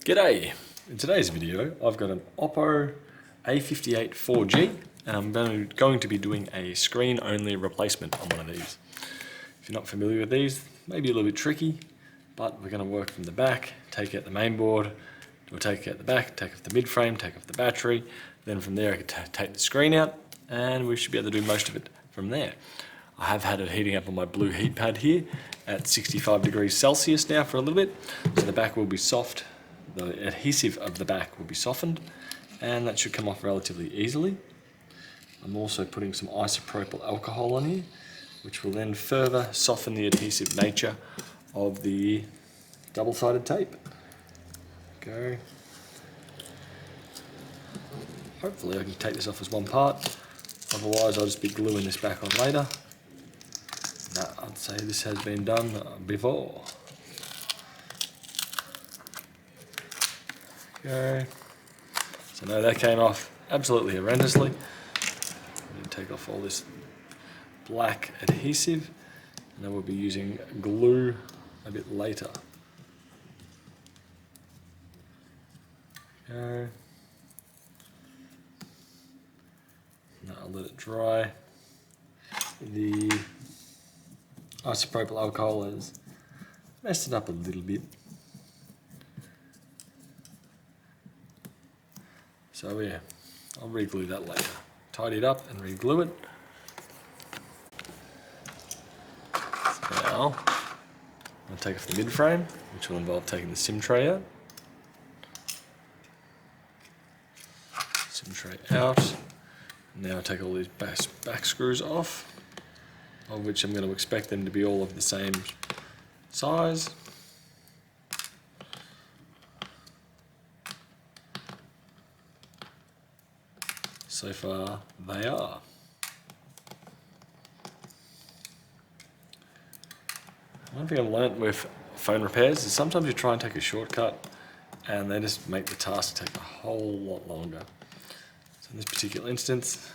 G'day! In today's video I've got an Oppo A58 4G and I'm going to be doing a screen only replacement on one of these. If you're not familiar with these, maybe a little bit tricky, but we're going to work from the back, take out the main board, we'll take out the back, take off the mid frame, take off the battery, then from there I can take the screen out and we should be able to do most of it from there. I have had it heating up on my blue heat pad here at 65 degrees Celsius now for a little bit, so the back will be soft. The adhesive of the back will be softened and that should come off relatively easily. I'm also putting some isopropyl alcohol on here, which will then further soften the adhesive nature of the double-sided tape. Go. Hopefully I can take this off as one part, otherwise I'll just be gluing this back on later. I'd say this has been done before. Okay. So no, that came off absolutely horrendously. I'm going to take off all this black adhesive and then we'll be using glue a bit later. Okay. Now I'll let it dry. The isopropyl alcohol has messed it up a little bit. So yeah, I'll re-glue that later. Tidy it up and re-glue it. So now, I'll take off the mid frame, which will involve taking the SIM tray out. SIM tray out. Now I'll take all these back screws off, of which I'm going to expect them to be all of the same size. So far, they are. One thing I've learnt with phone repairs is sometimes you try and take a shortcut and they just make the task take a whole lot longer. So in this particular instance,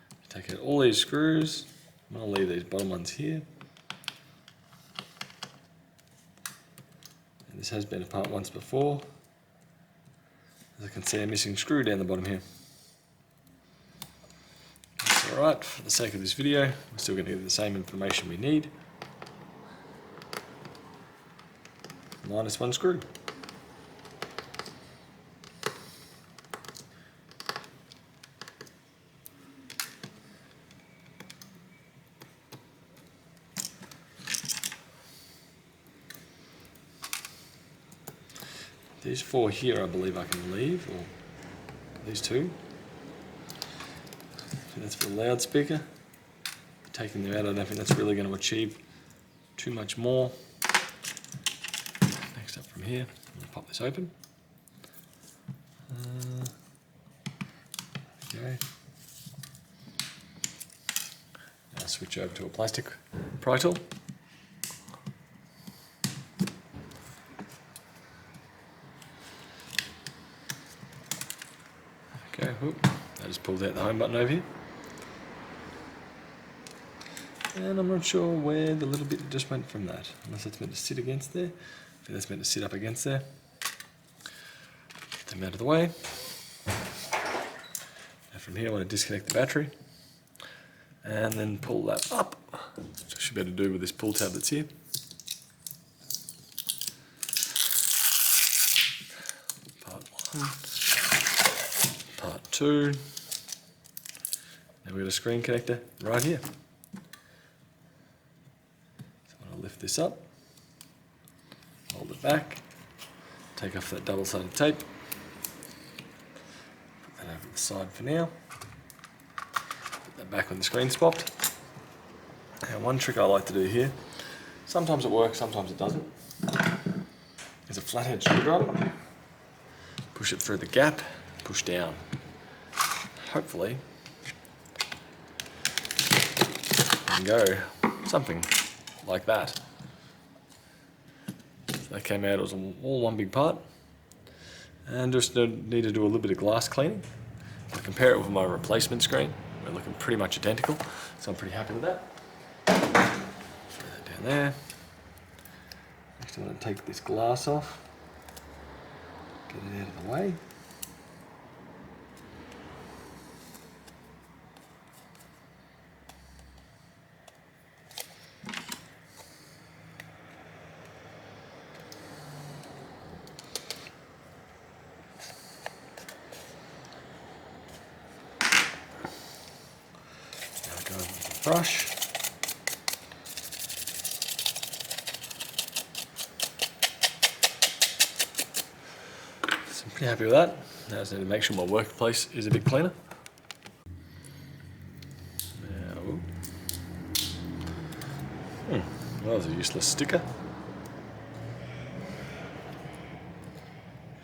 you take out all these screws. I'm going to leave these bottom ones here. And this has been apart once before. As I can see, a missing screw down the bottom here. Alright, for the sake of this video, we're still going to get the same information we need. Minus one screw. These four here I believe I can leave, or these two. That's for the loudspeaker. Taking them out, I don't think that's really going to achieve too much more. Next up from here, I'm going to pop this open. Okay. Now switch over to a plastic pry tool. Okay, whoop. I just pulled out the home button over here. And I'm not sure where the little bit just went from that, unless it's meant to sit against there. I think that's meant to sit up against there. Get them out of the way. Now from here I want to disconnect the battery and then pull that up, which I should be able to do with this pull tab that's here. Part one, part two. Now we've got a screen connector right here. Lift this up, hold it back, take off that double-sided tape, put that over the side for now, put that back when the screen's popped. Now one trick I like to do here, sometimes it works, sometimes it doesn't, is a flathead screwdriver. Push it through the gap, push down. Hopefully, you can go something like that. So that came out, it was all one big part. And just need to do a little bit of glass cleaning. I compare it with my replacement screen. We're looking pretty much identical, so I'm pretty happy with that. Throw that down there. Next I'm going to take this glass off. Get it out of the way. Now go with the brush. So I'm pretty happy with that. Now I just need to make sure my workplace is a bit cleaner. Now, that was a useless sticker.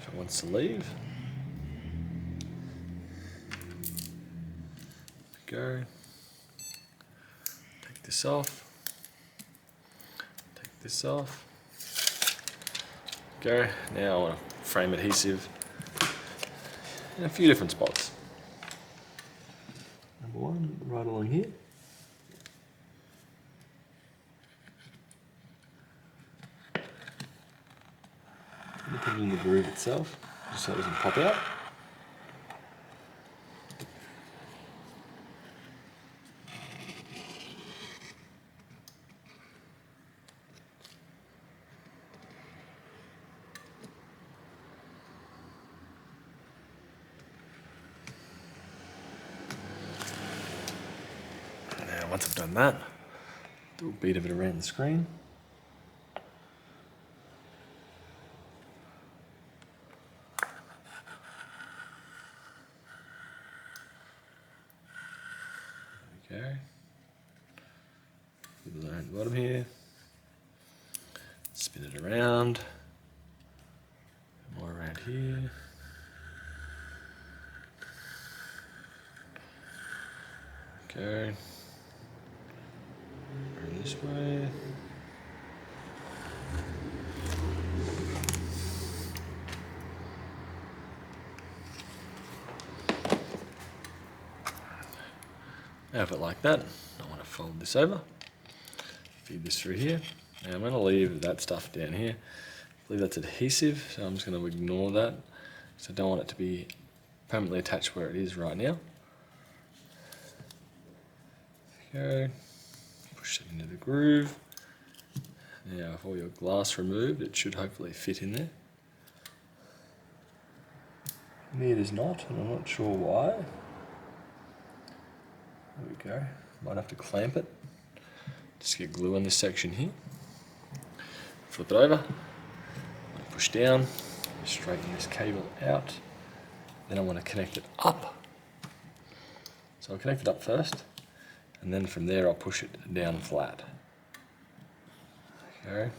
If it wants to leave. Go. Take this off. Take this off. Go. Now I want to frame adhesive in a few different spots. Number one, right along here. Put it in the groove itself, just so it doesn't pop out. Now, once I've done that, do a bead of it around the screen. There we go. Put it around the bottom here. Spin it around. More around here. Okay. Go this way. Have it like that. I want to fold this over. Feed this through here. Now I'm going to leave that stuff down here. I believe that's adhesive, so I'm just going to ignore that. So I don't want it to be permanently attached where it is right now. Okay. Push it into the groove. Now with all your glass removed, it should hopefully fit in there. For me it is not, and I'm not sure why. There we go. Might have to clamp it. Just get glue on this section here. Flip it over. Push down. Straighten this cable out. Then I want to connect it up. So I'll connect it up first, and then from there I'll push it down flat. Okay.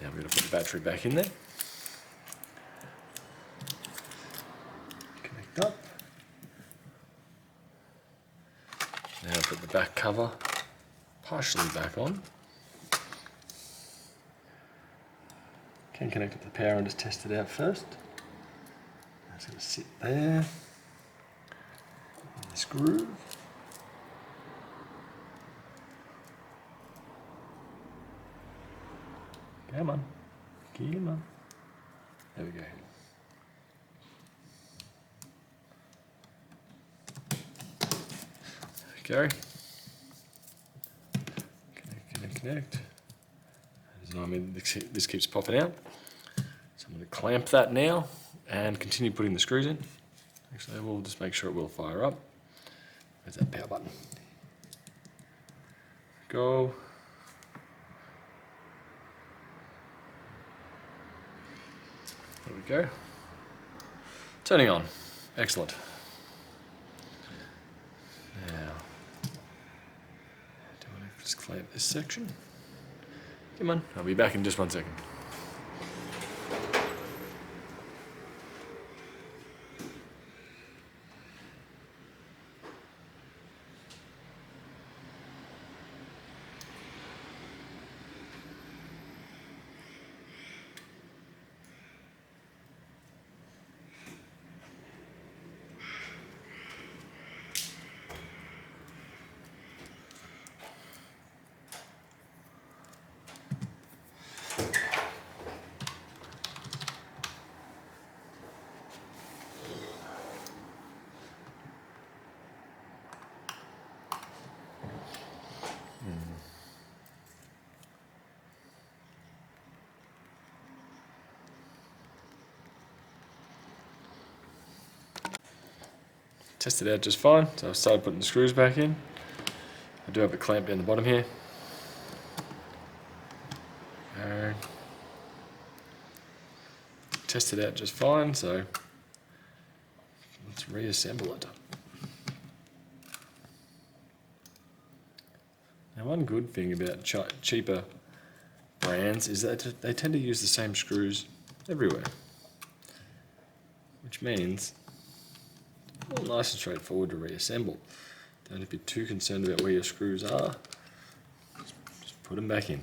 Now we're going to put the battery back in there. Connect up. Now put the back cover partially back on. Can connect it to the power and just test it out first. It's going to sit there in this groove. Come on, come on. There we go. Okay. Connect. I mean, this keeps popping out. So I'm going to clamp that now and continue putting the screws in. Actually, we'll just make sure it will fire up. There's that power button. Go. There we go. Turning on. Excellent. Now, do I want to just clamp this section? Come on, I'll be back in just 1 second. tested out just fine, so I've started putting the screws back in. I do have a clamp down the bottom here. Tested out just fine, so let's reassemble it. Now, one good thing about cheaper brands is that they tend to use the same screws everywhere, which means it's all nice and straightforward to reassemble. Don't be too concerned about where your screws are. Just put them back in.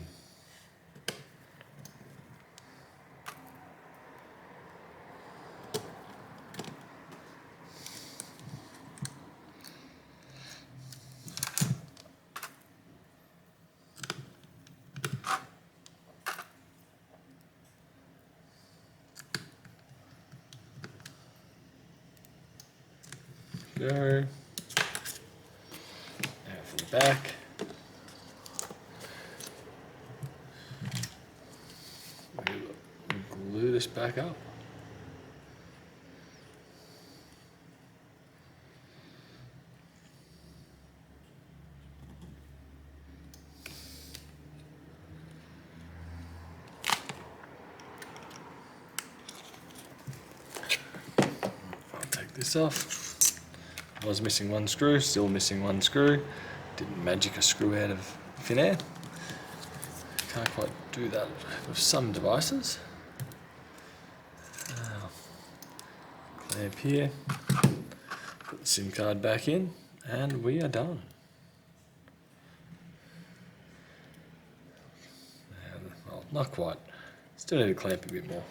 Go. Now for the back. We'll glue this back up. I'll take this off. I was missing one screw, still missing one screw. Didn't magic a screw out of thin air. Can't quite do that with some devices. Clamp here, put the SIM card back in, and we are done. Well, not quite. Still need to clamp a bit more.